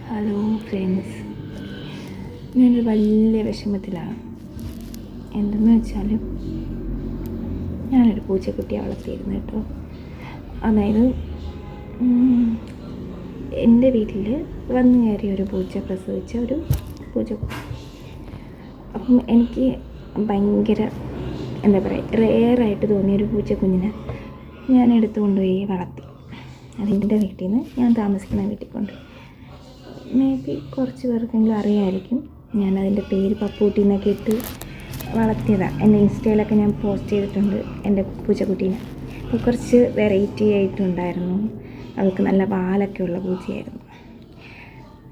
Hello friends, ഞാനൊരു വലിയ വിഷമത്തിലാണ്. എന്തെന്ന് വെച്ചാൽ, ഞാനൊരു പൂച്ചക്കുട്ടിയെ വളർത്തിയിരുന്നു കേട്ടോ. അതായത് എൻ്റെ വീട്ടിൽ വന്നു കയറിയ ഒരു പൂച്ച പ്രസവിച്ച ഒരു പൂച്ചക്കുട്ടി. അപ്പം എനിക്ക് ഭയങ്കര എന്താ പറയുക, റെയറായിട്ട് തോന്നിയൊരു പൂച്ചക്കുഞ്ഞിനെ ഞാൻ എടുത്തു കൊണ്ടുപോയി വളർത്തി. അതെൻ്റെ വീട്ടിൽ നിന്ന് ഞാൻ താമസിക്കുന്ന വീട്ടിൽ കൊണ്ട് മേ ബി കുറച്ച് പേർക്കെങ്കിലും അറിയാമായിരിക്കും. ഞാനതിൻ്റെ പേര് പപ്പൂട്ടി എന്നൊക്കെ ഇട്ട് വളർത്തിയതാണ്. എൻ്റെ ഇൻസ്റ്റയിലൊക്കെ ഞാൻ പോസ്റ്റ് ചെയ്തിട്ടുണ്ട് എൻ്റെ പൂച്ചക്കുട്ടീനെ. അപ്പോൾ കുറച്ച് വെറൈറ്റി ആയിട്ടുണ്ടായിരുന്നു. അവൾക്ക് നല്ല പാലൊക്കെ ഉള്ള പൂച്ചയായിരുന്നു.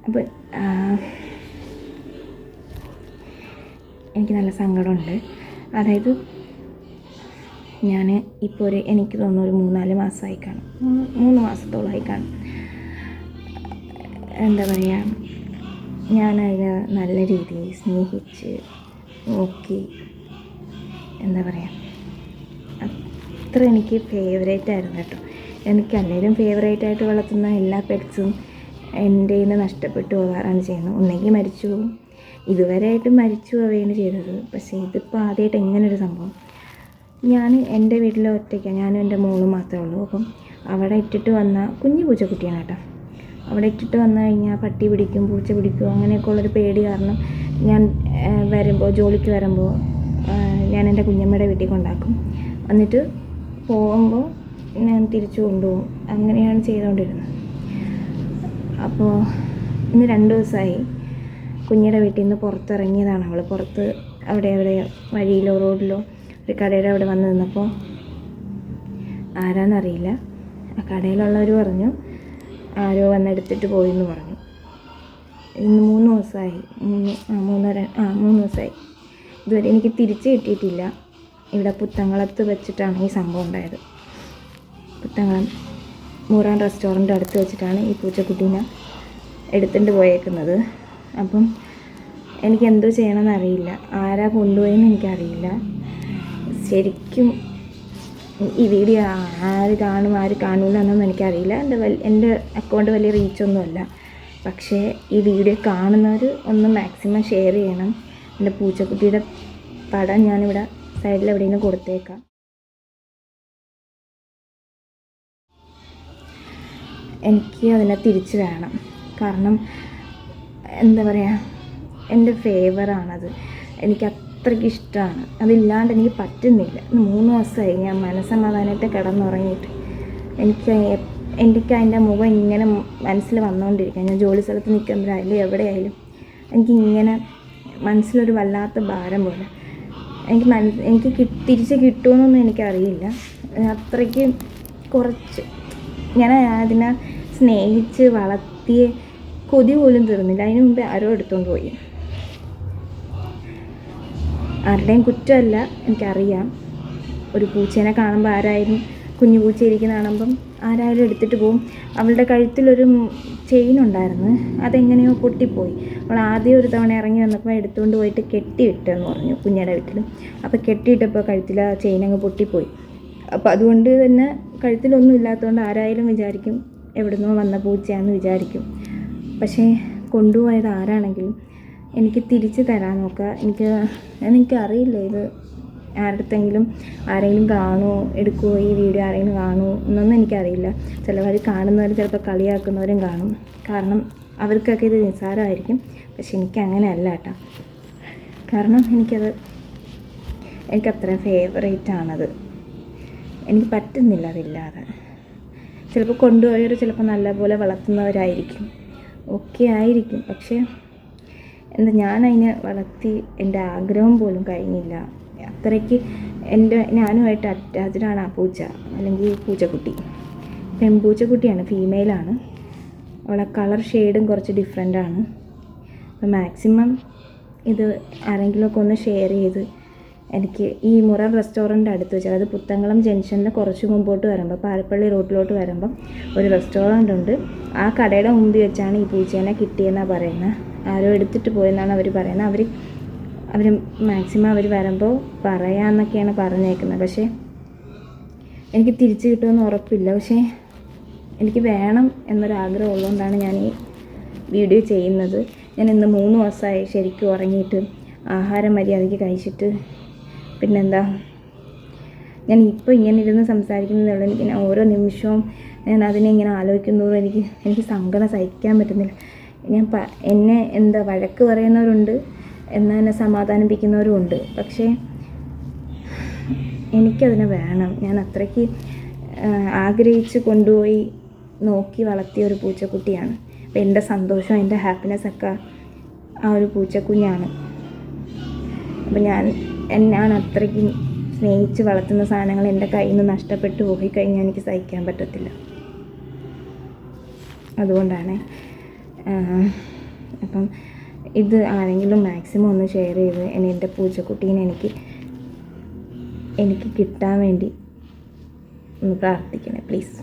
അപ്പോൾ എനിക്ക് നല്ല സങ്കടമുണ്ട്. അതായത് ഞാൻ ഇപ്പോൾ എനിക്ക് തോന്നുന്നു ഒരു 3-4 മാസമായി കാണും, 3 മാസത്തോളമായി കാണും. എന്താ പറയുക, ഞാനതിനെ നല്ല രീതിയിൽ സ്നേഹിച്ച് നോക്കി, എന്താ പറയുക, അത്ര എനിക്ക് ഫേവറേറ്റ് ആയിരുന്നു കേട്ടോ. എനിക്ക് അല്ലെങ്കിലും ഫേവറേറ്റായിട്ട് വളർത്തുന്ന എല്ലാ പെറ്റ്സും എൻ്റെ നിന്ന് നഷ്ടപ്പെട്ടു പോകാറാണ് ചെയ്യുന്നത്. ഒന്നെങ്കിൽ മരിച്ചു പോകും, ഇതുവരെയായിട്ടും മരിച്ചു പോവുകയാണ് ചെയ്തത്. പക്ഷേ ഇതിപ്പോൾ ആദ്യമായിട്ട് എങ്ങനൊരു സംഭവം. ഞാൻ എൻ്റെ വീട്ടിൽ ഒറ്റയ്ക്കാണ്, ഞാനും എൻ്റെ മോളും മാത്രമേ ഉള്ളൂ. അപ്പം അവിടെ ഇട്ടിട്ട് വന്ന കുഞ്ഞു പൂച്ചക്കുട്ടിയാണ് കേട്ടോ. അവിടെ ഇട്ടിട്ട് വന്നു കഴിഞ്ഞാൽ പട്ടി പിടിക്കും, പൂച്ച പിടിക്കും, അങ്ങനെയൊക്കെ ഉള്ളൊരു പേടി കാരണം ഞാൻ ജോലിക്ക് വരുമ്പോൾ ഞാൻ എൻ്റെ കുഞ്ഞമ്മയുടെ വീട്ടിൽ കൊണ്ടാക്കും. എന്നിട്ട് പോകുമ്പോൾ ഞാൻ തിരിച്ചു കൊണ്ടുപോകും. അങ്ങനെയാണ് ചെയ്തുകൊണ്ടിരുന്നത്. അപ്പോൾ ഇന്ന് 2 ദിവസമായി കുഞ്ഞിയുടെ വീട്ടിൽ നിന്ന് പുറത്തിറങ്ങിയതാണ് അവൾ. പുറത്ത് അവിടെ വഴിയിലോ റോഡിലോ ഒരു കടയുടെ അവിടെ വന്ന് നിന്നപ്പോൾ ആരാന്നറിയില്ല, ആ കടയിലുള്ളവർ പറഞ്ഞു ആരോ വന്നെടുത്തിട്ട് പോയെന്ന് പറഞ്ഞു. ഇന്ന് 3 ദിവസമായി, 3 ദിവസമായി. ഇതുവരെ എനിക്ക് തിരിച്ച് കിട്ടിയിട്ടില്ല. ഇവിടെ പുത്തങ്കളത്ത് വെച്ചിട്ടാണ് ഈ സംഭവം ഉണ്ടായത്. പുത്തങ്കളം മൂറാൻ റെസ്റ്റോറൻറ്റ് അടുത്ത് വെച്ചിട്ടാണ് ഈ പൂച്ചക്കുട്ടീനെ എടുത്തിട്ട് പോയേക്കുന്നത്. അപ്പം എനിക്ക് എന്തോ ചെയ്യണമെന്ന് അറിയില്ല, ആരാ കൊണ്ടുപോയെന്ന് എനിക്കറിയില്ല. ശരിക്കും ഈ വീഡിയോ ആര് കാണും ആര് കാണില്ല എന്നൊന്നും എനിക്കറിയില്ല. എൻ്റെ അക്കൗണ്ട് വലിയ റീച്ചൊന്നുമല്ല. പക്ഷേ ഈ വീഡിയോ കാണുന്നവർ ഒന്ന് മാക്സിമം ഷെയർ ചെയ്യണം. എൻ്റെ പൂച്ചക്കുട്ടിയുടെ പടം ഞാനിവിടെ സൈഡിൽ എവിടെയെങ്കിലും കൊടുത്തേക്കാം. എനിക്ക് അതിനെ തിരിച്ച് വേണം. കാരണം എന്താ പറയുക, എൻ്റെ ഫേവറാണത്. എനിക്ക് അത്രയ്ക്ക് ഇഷ്ടമാണ്. അതില്ലാണ്ട് എനിക്ക് പറ്റുന്നില്ല. 3 ദിവസമായി ഞാൻ മനസ്സമാധാനമായിട്ട് കിടന്നുറങ്ങിയിട്ട്. എനിക്ക് അതിൻ്റെ മുഖം ഇങ്ങനെ മനസ്സിൽ വന്നുകൊണ്ടിരിക്കുക. ഞാൻ ജോലി സ്ഥലത്ത് നിൽക്കുമ്പോഴായാലും എവിടെയായാലും എനിക്കിങ്ങനെ മനസ്സിലൊരു വല്ലാത്ത ഭാരം പോലെ. എനിക്ക് തിരിച്ച് കിട്ടുമെന്നൊന്നും എനിക്കറിയില്ല. അത്രയ്ക്ക് കുറച്ച് ഞാൻ അതിനെ സ്നേഹിച്ച് വളർത്തിയ കൊതി പോലും തീർന്നില്ല. അതിന് മുമ്പേ ആരോ എടുത്തുകൊണ്ട് പോയി. ആരുടെയും കുറ്റമല്ല, എനിക്കറിയാം. ഒരു പൂച്ചേനെ കാണുമ്പോൾ ആരായാലും, കുഞ്ഞു പൂച്ച ഇരിക്കുന്ന കാണുമ്പം ആരായാലും എടുത്തിട്ട് പോകും. അവളുടെ കഴുത്തിലൊരു ചെയിൻ ഉണ്ടായിരുന്നു, അതെങ്ങനെയോ പൊട്ടിപ്പോയി. അവൾ ആദ്യം ഒരു തവണ ഇറങ്ങി വന്നപ്പോൾ എടുത്തുകൊണ്ട് പോയിട്ട് കെട്ടിയിട്ടെന്ന് പറഞ്ഞു കുഞ്ഞിയുടെ വീട്ടിൽ. അപ്പോൾ കെട്ടിയിട്ടപ്പോൾ കഴുത്തിൽ ആ ചെയിൻ അങ്ങ് പൊട്ടിപ്പോയി. അപ്പോൾ അതുകൊണ്ട് തന്നെ കഴുത്തിലൊന്നും ഇല്ലാത്തതുകൊണ്ട് ആരായാലും വിചാരിക്കും എവിടുന്നോ വന്ന പൂച്ചയാണെന്ന് വിചാരിക്കും. പക്ഷേ കൊണ്ടുപോയത് ആരാണെങ്കിലും എനിക്ക് തിരിച്ച് തരാൻ നോക്കുക. എനിക്കറിയില്ല ഇത് ആരെങ്കിലും കാണുമോ, എടുക്കുമോ, ഈ വീഡിയോ ആരെങ്കിലും കാണുമോ എന്നൊന്നും എനിക്കറിയില്ല. ചിലവർ കാണുന്നവർ ചിലപ്പോൾ കളിയാക്കുന്നവരും കാണും. കാരണം അവർക്കൊക്കെ ഇത് നിസ്സാരമായിരിക്കും. പക്ഷെ എനിക്കങ്ങനെയല്ല കേട്ടോ. കാരണം എനിക്കത്ര ഫേവറേറ്റാണത്. എനിക്ക് പറ്റുന്നില്ല അതില്ലാതെ. ചിലപ്പോൾ കൊണ്ടുപോയവർ ചിലപ്പോൾ നല്ലപോലെ വളർത്തുന്നവരായിരിക്കും, ഒക്കെ ആയിരിക്കും. പക്ഷേ ഞാനതിനെ വളർത്തി എൻ്റെ ആഗ്രഹം പോലും കഴിഞ്ഞില്ല. അത്രയ്ക്ക് ഞാനുമായിട്ട് അറ്റാച്ച്ഡാണ് ആ പൂച്ച, അല്ലെങ്കിൽ പൂച്ചക്കുട്ടി. പെൺപൂച്ചക്കുട്ടിയാണ്, ഫീമെയിലാണ്. അവളെ കളർ ഷെയ്ഡും കുറച്ച് ഡിഫറെൻ്റാണ്. അപ്പോൾ മാക്സിമം ഇത് ആരെങ്കിലുമൊക്കെ ഒന്ന് ഷെയർ ചെയ്ത് എനിക്ക് ഈ മുറൻ റെസ്റ്റോറൻറ്റ് അടുത്ത് വെച്ച്, അതായത് പുത്തങ്കളം ജംഗ്ഷനിൽ കുറച്ച് മുമ്പോട്ട് വരുമ്പോൾ, പാലപ്പള്ളി റോഡിലോട്ട് വരുമ്പം ഒരു റെസ്റ്റോറൻ്റ് ഉണ്ട്. ആ കടയുടെ മുമ്പിൽ വെച്ചാണ് ഈ പൂച്ചേനെ കിട്ടിയെന്നാണ് പറയുന്നത്. ആരോ എടുത്തിട്ട് പോയെന്നാണ് അവർ പറയുന്നത്. അവർ മാക്സിമം അവർ വരുമ്പോൾ പറയാമെന്നൊക്കെയാണ് പറഞ്ഞേക്കുന്നത്. പക്ഷേ എനിക്ക് തിരിച്ച് കിട്ടുമെന്ന് ഉറപ്പില്ല. പക്ഷേ എനിക്ക് വേണം എന്നൊരാഗ്രഹം ഉള്ളതുകൊണ്ടാണ് ഞാൻ ഈ വീഡിയോ ചെയ്യുന്നത്. ഞാൻ ഇന്ന് 3 ദിവസമായി ശരിക്കും ഉറങ്ങിയിട്ട്, ആഹാരം മര്യാദയ്ക്ക് കഴിച്ചിട്ട്. പിന്നെന്താ, ഞാൻ ഇപ്പോൾ ഇങ്ങനെ ഇരുന്ന് സംസാരിക്കുന്നതുള്ളൂ. എനിക്ക് ഓരോ നിമിഷവും ഞാൻ അതിനെ ഇങ്ങനെ ആലോചിക്കുന്നതോറും എനിക്ക് സങ്കടം സഹിക്കാൻ പറ്റുന്നില്ല. എന്നെ എന്താ വഴക്ക് പറയുന്നവരുണ്ട്, എന്നാൽ എന്നെ സമാധാനിപ്പിക്കുന്നവരും ഉണ്ട്. പക്ഷേ എനിക്കതിനെ വേണം. ഞാൻ അത്രയ്ക്ക് ആഗ്രഹിച്ച് കൊണ്ടുപോയി നോക്കി വളർത്തിയ ഒരു പൂച്ചക്കുട്ടിയാണ്. അപ്പോൾ എൻ്റെ സന്തോഷം, എൻ്റെ ഹാപ്പിനെസ്സൊക്കെ ആ ഒരു പൂച്ചക്കുഞ്ഞാണ്. അപ്പോൾ ഞാൻ അത്രയ്ക്ക് സ്നേഹിച്ച് വളർത്തുന്ന സാധനങ്ങൾ എൻ്റെ കയ്യിൽ നിന്ന് നഷ്ടപ്പെട്ടു പോയിക്കഴിഞ്ഞാൽ എനിക്ക് സഹിക്കാൻ പറ്റത്തില്ല. അതുകൊണ്ടാണ്. അപ്പം ഇത് ആരെങ്കിലും മാക്സിമം ഒന്ന് ഷെയർ ചെയ്ത് എൻ്റെ പൂച്ചക്കുട്ടീനെ എനിക്ക് കിട്ടാൻ വേണ്ടി ഒന്ന് പ്രാർത്ഥിക്കണേ പ്ലീസ്.